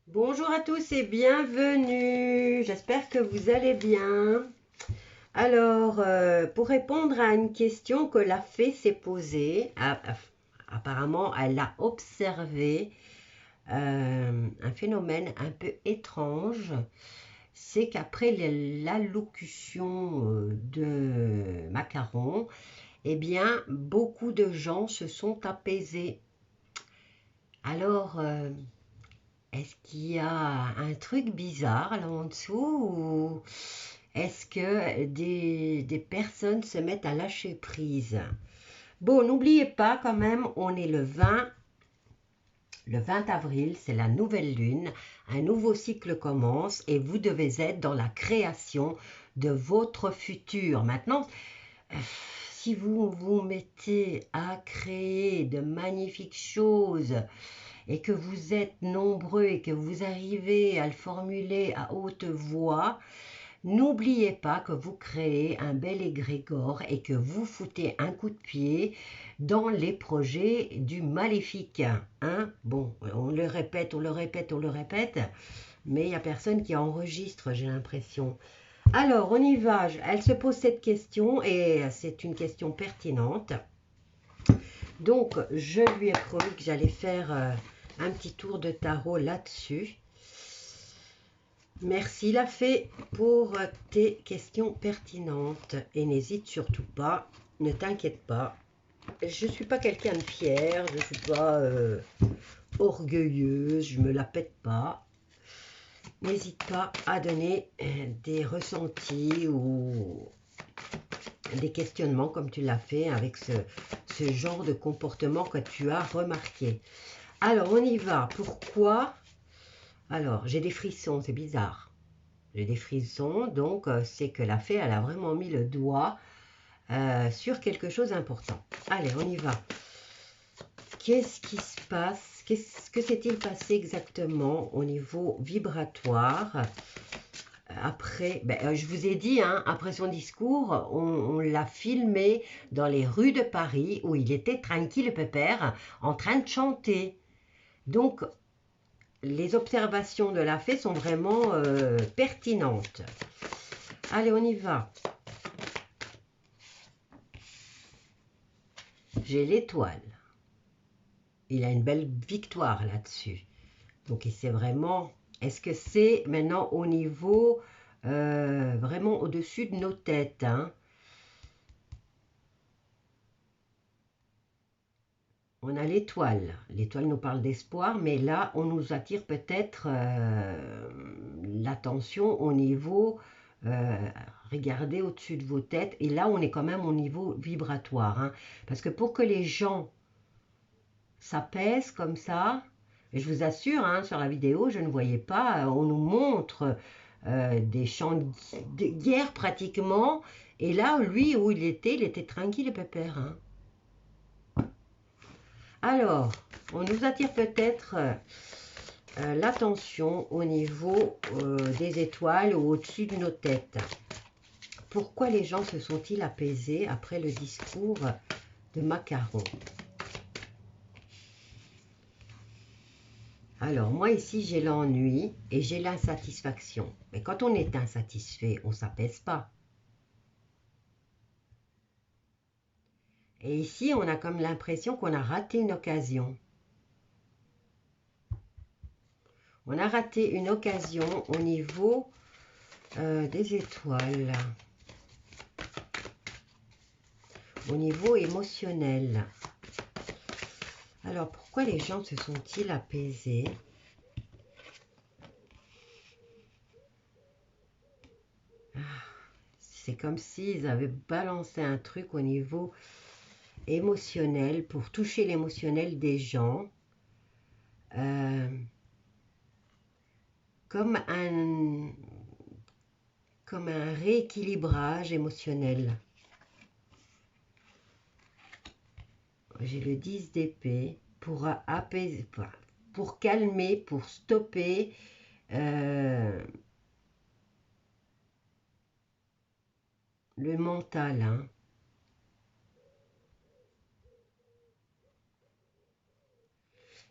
Bonjour à tous et bienvenue. J'espère que vous allez bien. Alors, pour répondre à une question que la fée s'est posée, apparemment, elle a observé un phénomène un peu étrange. C'est qu'après l'allocution de Macaron, eh bien, beaucoup de gens se sont apaisés. Alors, est-ce qu'il y a un truc bizarre là en dessous ou est-ce que des personnes se mettent à lâcher prise? Bon, n'oubliez pas quand même, on est le 20 avril, c'est la nouvelle lune, un nouveau cycle commence et vous devez être dans la création de votre futur. Maintenant, si vous vous mettez à créer de magnifiques choses, et que vous êtes nombreux et que vous arrivez à le formuler à haute voix, n'oubliez pas que vous créez un bel égrégore et que vous foutez un coup de pied dans les projets du maléfique. Hein? Bon, on le répète, on le répète, on le répète, mais il n'y a personne qui enregistre, j'ai l'impression. Alors, on y va. Elle se pose cette question et c'est une question pertinente. Donc, je lui ai promis que j'allais faire un petit tour de tarot là-dessus. Merci la fée pour tes questions pertinentes et n'hésite surtout pas, ne t'inquiète pas. Je ne suis pas quelqu'un de fier, je ne suis pas orgueilleuse, je ne me la pète pas. N'hésite pas à donner des ressentis ou des questionnements comme tu l'as fait avec ce genre de comportement que tu as remarqué. Alors, on y va. Pourquoi? Alors, j'ai des frissons, c'est bizarre. J'ai des frissons, donc c'est que la fée, elle a vraiment mis le doigt sur quelque chose d'important. Allez, on y va. Qu'est-ce qui se passe? Qu'est-ce que s'est-il passé exactement au niveau vibratoire? Après, je vous ai dit, hein, après son discours, on l'a filmé dans les rues de Paris où il était tranquille, pépère, en train de chanter. Donc, les observations de la fée sont vraiment pertinentes. Allez, on y va. J'ai l'étoile. Il a une belle victoire là-dessus. Donc, c'est vraiment... Est-ce que c'est maintenant au niveau... vraiment au-dessus de nos têtes, hein? On a l'étoile. L'étoile nous parle d'espoir, mais là, on nous attire peut-être l'attention au niveau... regardez au-dessus de vos têtes. Et là, on est quand même au niveau vibratoire. Hein, parce que pour que les gens s'apaisent comme ça, et je vous assure, hein, sur la vidéo, je ne voyais pas. On nous montre des champs de guerre pratiquement. Et là, lui, où il était tranquille et pépère. Hein. Alors, on nous attire peut-être l'attention au niveau des étoiles ou au-dessus de nos têtes. Pourquoi les gens se sont-ils apaisés après le discours de Macaron? Alors, moi ici, j'ai l'ennui et j'ai l'insatisfaction. Mais quand on est insatisfait, on ne s'apaise pas. Et ici, on a comme l'impression qu'on a raté une occasion. On a raté une occasion au niveau des étoiles. Au niveau émotionnel. Alors, pourquoi les gens se sont-ils apaisés? C'est comme s'ils avaient balancé un truc au niveau émotionnel pour toucher l'émotionnel des gens. Comme un rééquilibrage émotionnel. J'ai le 10 d'épée pour apaiser, pour calmer, pour stopper le mental. Hein.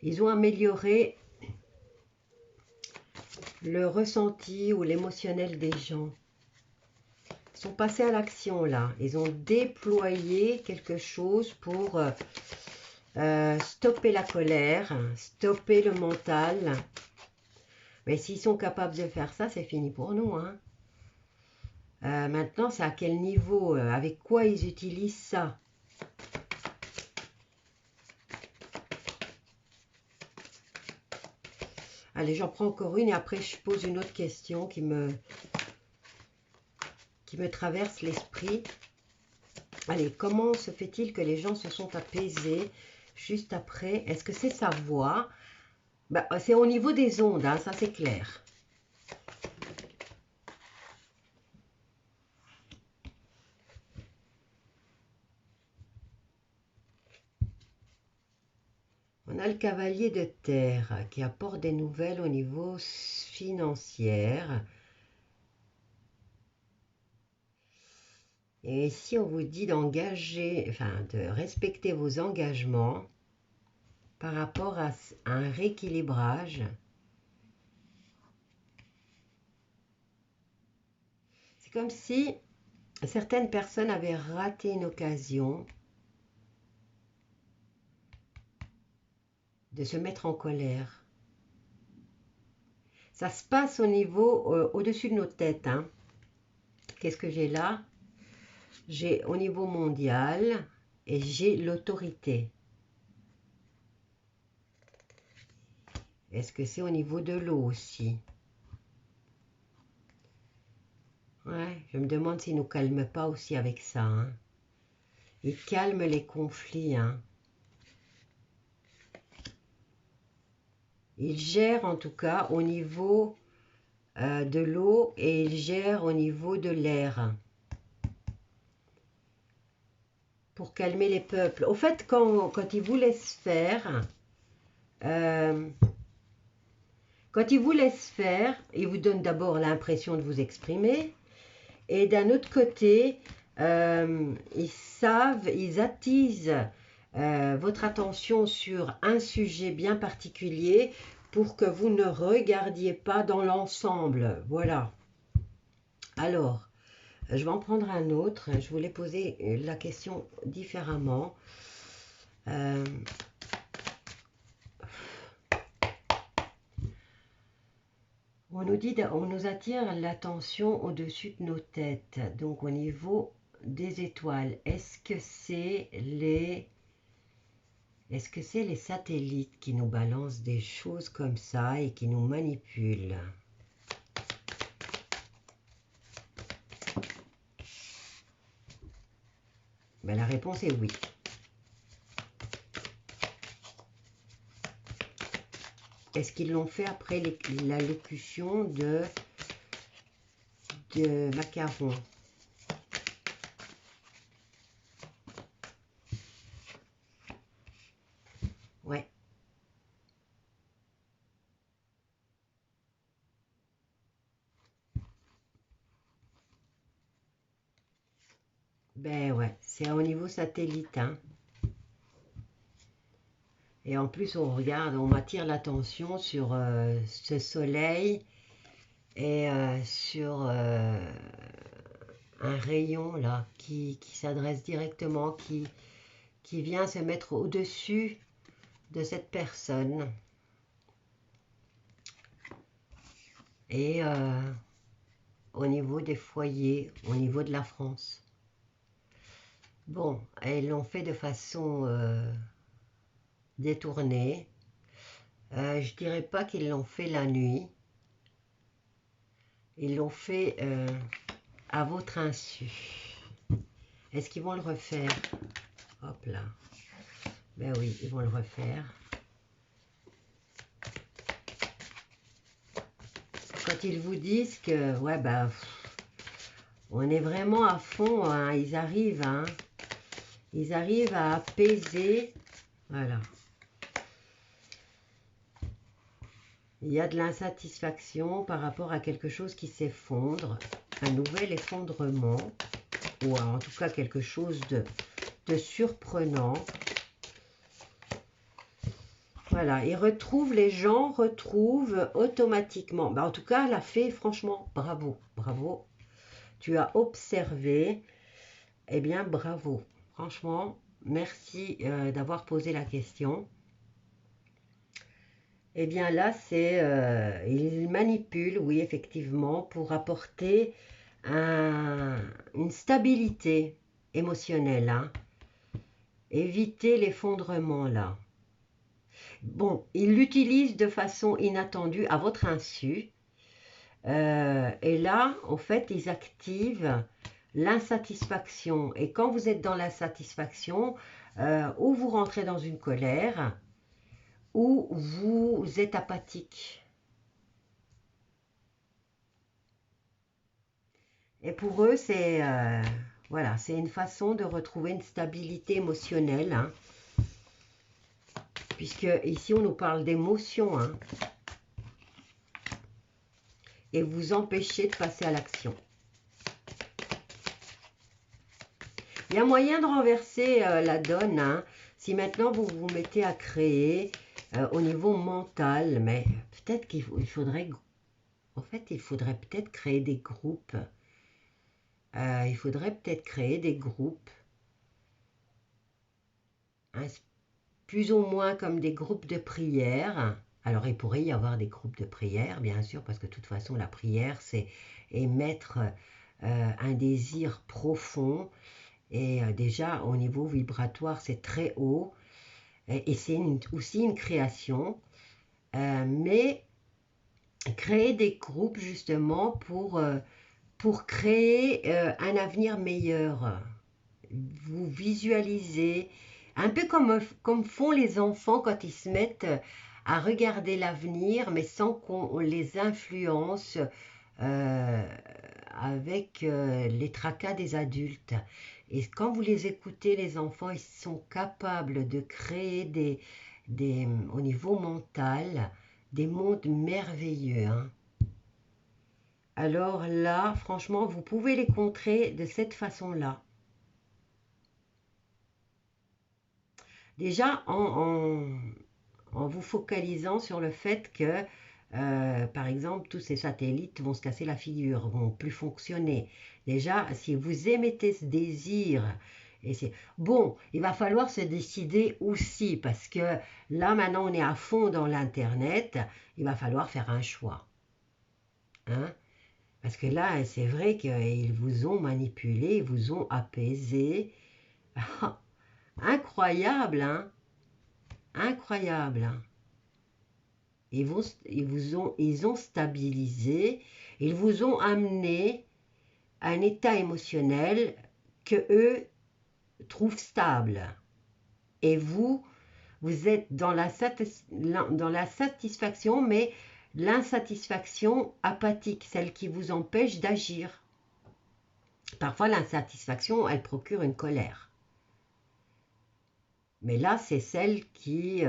Ils ont amélioré le ressenti ou l'émotionnel des gens. Ils sont passés à l'action là. Ils ont déployé quelque chose pour stopper la colère, stopper le mental. Mais s'ils sont capables de faire ça, c'est fini pour nous, hein. Maintenant, c'est à quel niveau, avec quoi ils utilisent ça. Allez, j'en prends encore une et après je pose une autre question qui me traverse l'esprit. Allez, comment se fait-il que les gens se sont apaisés juste après? Est-ce que c'est sa voix? Bah, c'est au niveau des ondes, hein, ça c'est clair. On a le cavalier de terre qui apporte des nouvelles au niveau financier. Et si on vous dit d'engager, enfin de respecter vos engagements par rapport à un rééquilibrage, c'est comme si certaines personnes avaient raté une occasion de se mettre en colère. Ça se passe au niveau, au-dessus de nos têtes, hein. Qu'est-ce que j'ai là? J'ai au niveau mondial et j'ai l'autorité. Est-ce que c'est au niveau de l'eau aussi? Ouais, je me demande s'il ne nous calme pas aussi avec ça, hein. Il calme les conflits, hein. Il gère en tout cas au niveau de l'eau et il gère au niveau de l'air. Pour calmer les peuples. Au fait, quand il vous laisse faire, il vous donne d'abord l'impression de vous exprimer. Et d'un autre côté, ils attisent votre attention sur un sujet bien particulier pour que vous ne regardiez pas dans l'ensemble. Voilà. Alors, je vais en prendre un autre. Je voulais poser la question différemment. On nous attire l'attention au-dessus de nos têtes, donc au niveau des étoiles. Est-ce que c'est les satellites qui nous balancent des choses comme ça et qui nous manipulent? Ben, la réponse est oui. Est-ce qu'ils l'ont fait après l'allocution de Macaron? Ouais. Ben ouais, c'est au niveau satellite, hein. Et en plus, on regarde, on m'attire l'attention sur ce soleil et sur un rayon là qui s'adresse directement, qui vient se mettre au-dessus de cette personne. Et au niveau des foyers, au niveau de la France. Bon, elles l'ont fait de façon détournée. Je dirais pas qu'ils l'ont fait la nuit. Ils l'ont fait à votre insu. Est-ce qu'ils vont le refaire? Hop là. Ben oui, ils vont le refaire. Quand ils vous disent que, ouais, ben, on est vraiment à fond, hein, ils arrivent à apaiser, voilà. Il y a de l'insatisfaction par rapport à quelque chose qui s'effondre, un nouvel effondrement, ou en tout cas quelque chose de surprenant. Voilà, les gens retrouvent automatiquement. En tout cas, la fée, franchement, bravo, bravo. Tu as observé, eh bien, bravo. Franchement, merci d'avoir posé la question. Eh bien là, il manipule, oui, effectivement, pour apporter une stabilité émotionnelle, hein. Éviter l'effondrement, là. Bon, il l'utilise de façon inattendue, à votre insu. Et là, en fait, ils activent l'insatisfaction. Et quand vous êtes dans l'insatisfaction, ou vous rentrez dans une colère, ou vous êtes apathique. Et pour eux, voilà, c'est une façon de retrouver une stabilité émotionnelle, hein, puisque ici on nous parle d'émotion, hein, et vous empêcher de passer à l'action. Il y a moyen de renverser la donne, hein, si maintenant vous vous mettez à créer au niveau mental, mais peut-être qu'il faudrait, en fait, il faudrait peut-être créer des groupes. Il faudrait peut-être créer des groupes, hein, plus ou moins comme des groupes de prière. Alors, il pourrait y avoir des groupes de prière, bien sûr, parce que de toute façon, la prière, c'est émettre un désir profond. Et déjà, au niveau vibratoire, c'est très haut. Et c'est aussi une création. Mais créer des groupes, justement, pour créer un avenir meilleur. Vous visualisez, un peu comme font les enfants quand ils se mettent à regarder l'avenir, mais sans qu'on les influence avec les tracas des adultes. Et quand vous les écoutez, les enfants, ils sont capables de créer au niveau mental des mondes merveilleux, hein. Alors là, franchement, vous pouvez les contrer de cette façon-là. Déjà, en vous focalisant sur le fait que, par exemple, tous ces satellites vont se casser la figure, vont plus fonctionner. Déjà, si vous émettez ce désir, et c'est bon, il va falloir se décider aussi, parce que là, maintenant, on est à fond dans l'Internet, il va falloir faire un choix, hein? Parce que là, c'est vrai qu'ils vous ont manipulé, ils vous ont apaisé. Incroyable, hein? Incroyable, hein? Ils ont stabilisé, ils vous ont amené à un état émotionnel que eux trouvent stable. Et vous êtes dans la satisfaction, mais l'insatisfaction apathique, celle qui vous empêche d'agir. Parfois, l'insatisfaction, elle procure une colère. Mais là, c'est celle qui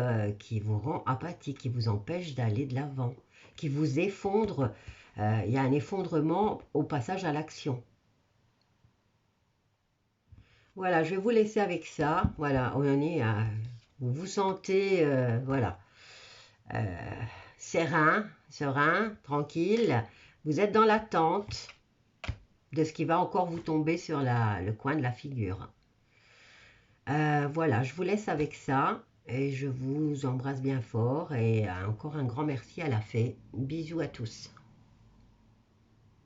vous rend apathique, qui vous empêche d'aller de l'avant, qui vous effondre. Il y a un effondrement au passage à l'action. Voilà, je vais vous laisser avec ça. Voilà, on en est à... Vous vous sentez, voilà, serein, tranquille. Vous êtes dans l'attente de ce qui va encore vous tomber sur le coin de la figure. Voilà, je vous laisse avec ça et je vous embrasse bien fort et encore un grand merci à la fée. Bisous à tous.